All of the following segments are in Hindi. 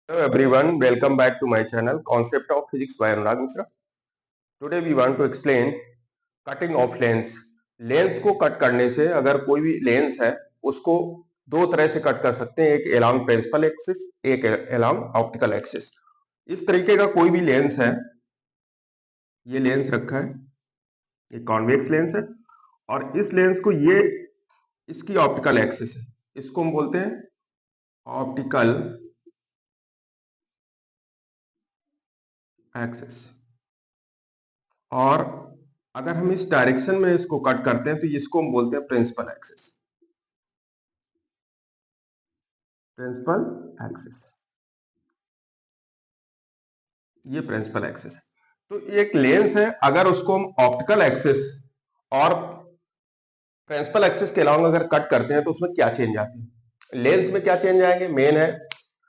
Hello everyone, welcome back to my channel Concept of Physics by Anurag Mishra. Today we want to explain cutting of lens. Lens को कट करने से अगर कोई भी लेंस है उसको दो तरह से कट कर सकते हैं, एक अलोंग प्रिंसिपल एक्सिस, एक अलोंग ऑप्टिकल एक्सिस। इस तरीके का कोई भी लेंस है, ये लेंस रखा है, ये कॉन्वेक्स लेंस है और इस लेंस को ये इसकी ऑप्टिकल एक्सिस है, इसको हम बोलते हैं ऑप्टिकल एक्सिस। और अगर हम इस डायरेक्शन में इसको कट करते हैं तो इसको हम बोलते हैं प्रिंसिपल एक्सिस। प्रिंसिपल एक्सिस, ये प्रिंसिपल एक्सिस है। तो एक लेंस है, अगर उसको हम ऑप्टिकल एक्सिस और प्रिंसिपल एक्सिस के अलावा अगर कट करते हैं तो उसमें क्या चेंज आती है। लेंस में क्या चेंज आएंगे, मेन है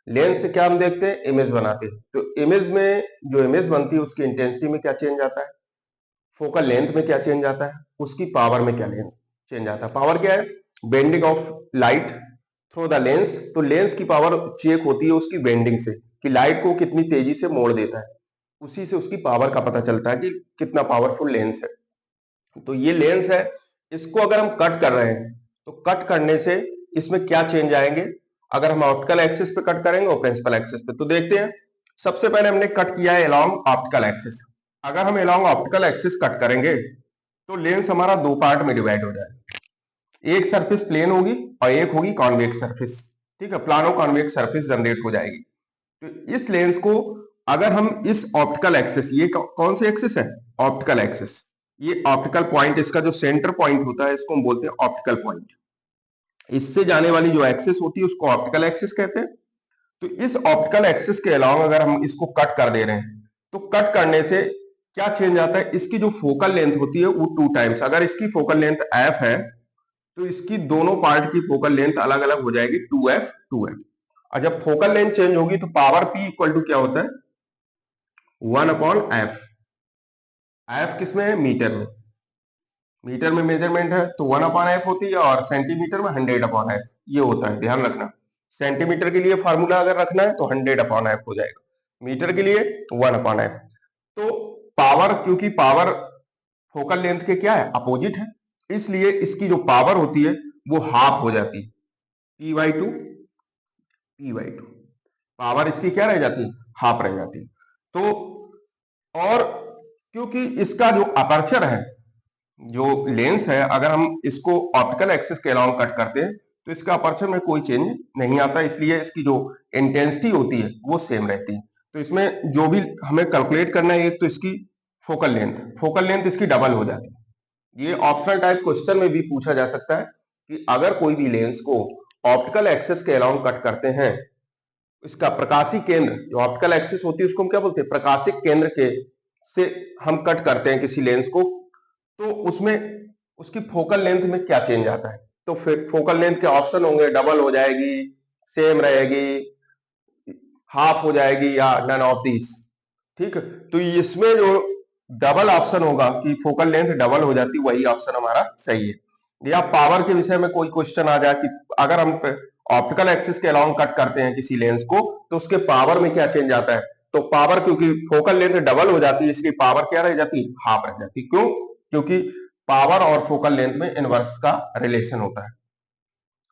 लेंस से क्या हम देखते हैं, इमेज बनाते हैं। तो इमेज में जो इमेज बनती है उसकी इंटेंसिटी में क्या चेंज आता है, फोकल लेंथ में क्या चेंज आता है, उसकी पावर में क्या चेंज आता है। पावर क्या है, bending of light through the lens. तो लेंस की पावर चेक होती है उसकी बेंडिंग से, कि लाइट को कितनी तेजी से मोड़ देता है, उसी से उसकी पावर का पता चलता है कि कितना पावरफुल लेंस है। तो ये लेंस है, इसको अगर हम कट कर रहे हैं तो कट करने से इसमें क्या चेंज आएंगे, अगर हम ऑप्टिकल एक्सिस पे कट करेंगे और प्रिंसिपल एक्सिस पे। तो देखते हैं, सबसे पहले हमने कट किया है अलोंग ऑप्टिकल एक्सिस। अगर हम अलोंग ऑप्टिकल एक्सिस कट करेंगे तो लेंस हमारा दो पार्ट में डिवाइड हो जाएगा, एक सरफेस प्लेन होगी और एक होगी कॉन्वेक्स सरफेस। ठीक है, प्लानो कॉन्वेक्स सरफेस जनरेट हो जाएगी। तो इस लेंस को अगर हम इस ऑप्टिकल एक्सिस, ये कौन सी एक्सिस है, ऑप्टिकल एक्सिस, ये ऑप्टिकल पॉइंट, इसका जो सेंटर पॉइंट होता है इसको हम बोलते हैं ऑप्टिकल पॉइंट। इससे जाने वाली जो एक्सिस होती है उसको ऑप्टिकल एक्सिस कहते हैं। तो इस ऑप्टिकल एक्सिस के अलावा अगर हम इसको कट कर दे रहे हैं तो कट करने से क्या चेंज आता है, इसकी जो फोकल लेंथ होती है वो 2 टाइम्स, अगर इसकी फोकल लेंथ एफ है तो इसकी दोनों पार्ट की फोकल लेंथ अलग अलग हो जाएगी 2f 2f। और जब फोकल लेंथ चेंज होगी तो पावर p इक्वल टू क्या होता है, 1/f। f किसमें है, मीटर में, मीटर में मेजरमेंट है तो 1/f होती है, और सेंटीमीटर में 100/f ये होता है, ध्यान रखना। सेंटीमीटर के लिए फार्मूला अगर रखना है तो 100/f हो जाएगा, मीटर के लिए 1/f। तो पावर, क्योंकि पावर फोकल लेंथ के क्या है, अपोजिट है, इसलिए इसकी जो पावर होती है वो हाफ हो जाती है, p/2 p/2। पावर इसकी क्या रह जाती है, हाफ रह जाती है। तो और क्योंकि इसका जो अपर्चर है, जो लेंस है, अगर हम इसको ऑप्टिकल एक्सिस के अलावा कट करते हैं तो इसका अपर्चर में कोई चेंज नहीं आता, इसलिए इसकी जो इंटेंसिटी होती है वो सेम रहती है। तो इसमें जो भी हमें कैलकुलेट करना है, एक तो इसकी फोकल लेंथ इसकी डबल हो जाती है। ये ऑप्शनल टाइप क्वेश्चन में भी पूछा जा सकता है कि अगर कोई भी लेंस को ऑप्टिकल एक्सिस के अलावा कट करते हैं, इसका प्रकाशी केंद्र, जो ऑप्टिकल एक्सिस होती है उसको हम क्या बोलते हैं, प्रकाशिक केंद्र के से हम कट करते हैं किसी लेंस को, तो उसमें उसकी फोकल लेंथ में क्या चेंज आता है। तो फिर फोकल लेंथ के ऑप्शन होंगे, डबल हो जाएगी, सेम रहेगी, हाफ हो जाएगी, या नन ऑफ दिस। ठीक है, तो इसमें जो डबल ऑप्शन होगा कि फोकल लेंथ डबल हो जाती, वही ऑप्शन हमारा सही है। या पावर के विषय में कोई क्वेश्चन आ जाए कि अगर हम ऑप्टिकल एक्सिस के अलावा कट करते हैं किसी लेंस को तो उसके पावर में क्या चेंज आता है, तो पावर, क्योंकि फोकल लेंथ डबल हो जाती है इसकी पावर क्या रह जाती, हाफ रह जाती। क्यों, क्योंकि पावर और फोकल लेंथ में इनवर्स का रिलेशन होता है।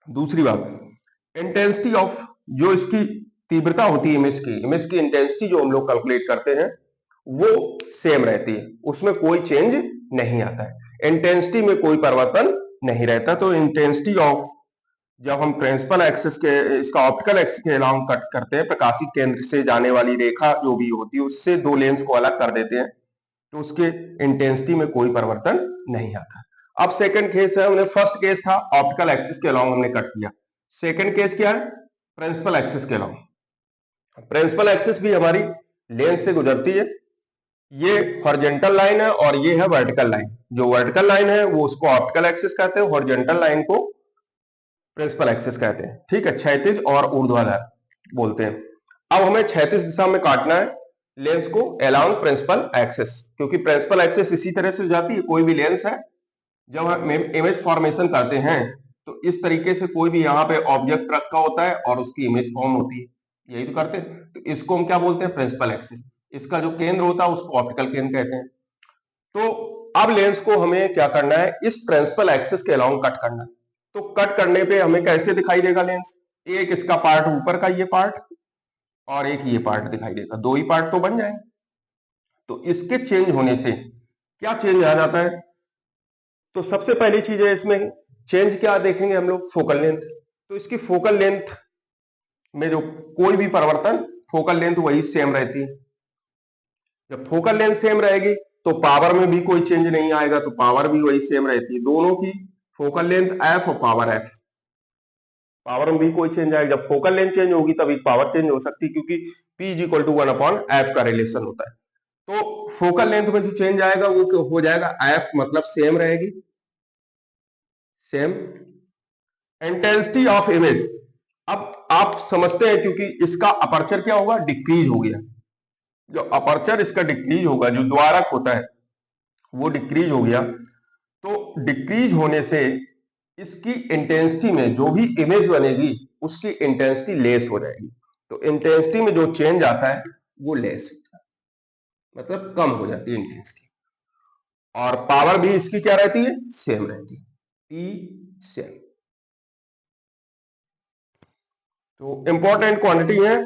दूसरी बात, इंटेंसिटी ऑफ, जो इसकी तीव्रता होती है इमेज की इंटेंसिटी जो हम लोग कैलकुलेट करते हैं वो सेम रहती है, उसमें कोई चेंज नहीं आता है, इंटेंसिटी में कोई परिवर्तन नहीं रहता। तो इंटेंसिटी ऑफ, जब हम प्रिंसिपल एक्सिस के, इसका ऑप्टिकल एक्सिस के अलावा कट करते हैं, प्रकाशिक केंद्र से जाने वाली रेखा जो भी होती है उससे दो लेंस को अलग कर देते हैं, तो उसके इंटेंसिटी में कोई परिवर्तन नहीं आता। अब सेकंड केस है, हमने फर्स्ट केस था ऑप्टिकल एक्सिस के अलावा हमने कट किया, सेकंड केस क्या है, प्रिंसिपल एक्सिस के अलावा। प्रिंसिपल एक्सिस भी हमारी लेंस से गुजरती है, ये हॉरिजॉन्टल लाइन है और ये है वर्टिकल लाइन। जो वर्टिकल लाइन है वो उसको ऑप्टिकल एक्सिस कहते हैं, हॉरिजॉन्टल लाइन को प्रिंसिपल एक्सिस कहते हैं। ठीक है, क्षैतिज और ऊर्ध्वाधर बोलते हैं। अब हमें क्षैतिज दिशा में काटना है लेंस को अलोंग प्रिंसिपल एक्सिस, क्योंकि प्रिंसिपल एक्सिस इसी तरह से जाती है, कोई भी लेंस है जब हम इमेज फॉर्मेशन करते हैं तो इस तरीके से कोई भी यहाँ पे ऑब्जेक्ट रखा होता है और उसकी इमेज फॉर्म होती है। यही तो करते हैं। तो इसको हम क्या बोलते हैं, प्रिंसिपल एक्सिस। इसका जो केंद्र होता है उसको ऑप्टिकल केंद्र कहते हैं। तो अब लेंस को हमें क्या करना है, इस प्रिंसिपल एक्सिस के अलाउंग कट करना है। तो कट करने पे हमें कैसे दिखाई देगा लेंस, एक इसका पार्ट ऊपर का ये पार्ट और एक ये पार्ट दिखाई देगा, दो ही पार्ट तो बन जाएंगे। तो इसके चेंज होने से क्या चेंज आ जाता है, तो सबसे पहली चीज है इसमें चेंज क्या देखेंगे हम लोग, फोकल लेंथ। तो इसकी फोकल लेंथ में जो कोई भी परिवर्तन, फोकल लेंथ वही सेम रहती है। जब फोकल लेंथ सेम रहेगी तो पावर में भी कोई चेंज नहीं आएगा, तो पावर भी वही सेम रहती है। दोनों की फोकल लेंथ एफ और पावर एफ, पावर में भी कोई चेंज आएगा। जब फोकल लेंथ चेंज होगी तभी पावर चेंज हो सकती है, क्योंकि P is equal to 1/f का रिलेशन होता है। तो फोकल लेंथ में जो चेंज आएगा वो हो जाएगा एफ, मतलब सेम रहेगी, सेम। इंटेंसिटी ऑफ इमेज, अब आप समझते हैं क्योंकि इसका अपर्चर क्या होगा, डिक्रीज हो गया। जो अपर्चर इसका डिक्रीज होगा, जो द्वारक होता है वो डिक्रीज हो गया। तो डिक्रीज होने से इसकी इंटेंसिटी में जो भी इमेज बनेगी उसकी इंटेंसिटी लेस हो जाएगी। तो इंटेंसिटी में जो चेंज आता है वो लेस होता है, मतलब कम हो जाती है इंटेंसिटी। और पावर भी इसकी क्या रहती है, सेम रहती है, P सेम। तो इंपॉर्टेंट क्वांटिटी है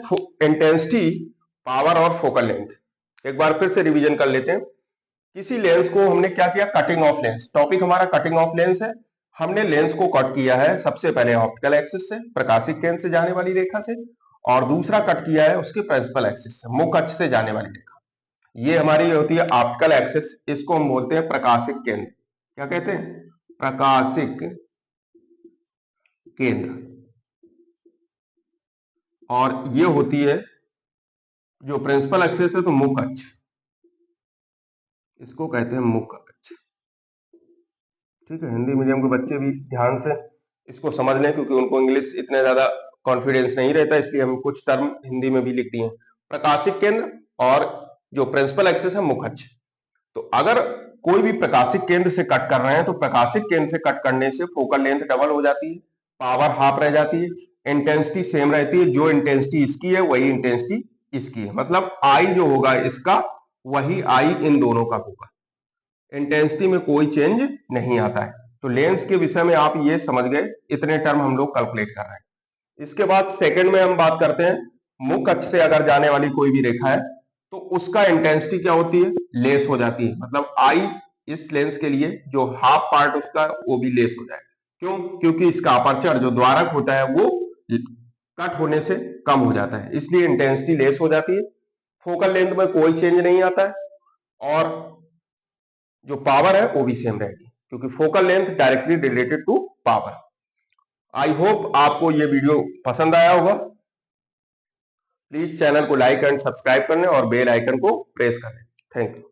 इंटेंसिटी, पावर और फोकल लेंथ। एक बार फिर से रिवीजन कर लेते हैं। किसी लेंस को हमने क्या किया, कटिंग ऑफ लेंस, टॉपिक हमारा कटिंग ऑफ लेंस है। हमने लेंस को कट किया है सबसे पहले ऑप्टिकल एक्सिस से, प्रकाशिक केंद्र से जाने वाली रेखा से, और दूसरा कट किया है उसके प्रिंसिपल एक्सिस से, मुख्य अक्ष से जाने वाली रेखा। ये हमारी होती है ऑप्टिकल एक्सिस, इसको हम बोलते हैं प्रकाशिक केंद्र। क्या कहते हैं, प्रकाशिक केंद्र। और ये होती है जो प्रिंसिपल एक्सिस है तो मुख्य अक्ष, इसको कहते हैं मुख्य अक्ष। ठीक है, हिंदी मीडियम के बच्चे भी ध्यान से इसको समझ लें, क्योंकि उनको इंग्लिश इतना ज्यादा कॉन्फिडेंस नहीं रहता, इसलिए हम कुछ टर्म हिंदी में भी लिख दिए हैं। प्रकाशिक केंद्र और जो प्रिंसिपल एक्सिस है मुख्य अक्ष। तो अगर कोई भी प्रकाशिक केंद्र से कट कर रहे हैं तो प्रकाशिक केंद्र से कट करने से फोकल लेंथ डबल हो जाती है, पावर हाफ रह जाती है, इंटेंसिटी सेम रहती है। जो इंटेंसिटी इसकी है वही इंटेंसिटी इसकी है, मतलब आई जो होगा इसका वही आई इन दोनों का होगा, इंटेंसिटी में कोई चेंज नहीं आता है। तो लेंस के विषय में आप ये समझ गए, इतने टर्म हम लोग कैलकुलेट कर रहे हैं। इसके बाद सेकंड में हम बात करते हैं, मुख्य अक्ष से अगर जाने वाली कोई भी रेखा है तो उसका इंटेंसिटी क्या होती है, लेस हो जाती है। मतलब आई इस लेंस के लिए जो हाफ पार्ट उसका वो भी लेस हो जाए। क्यों, क्योंकि इसका अपर्चर जो द्वारक होता है वो कट होने से कम हो जाता है, इसलिए इंटेंसिटी लेस हो जाती है। फोकल लेंथ में कोई चेंज नहीं आता है और जो पावर है वो भी सेम रहेगी, क्योंकि focal length directly related to power. I hope आपको ये वीडियो पसंद आया होगा। प्लीज चैनल को लाइक एंड सब्सक्राइब करने और बेल आइकन को प्रेस करें। Thank you.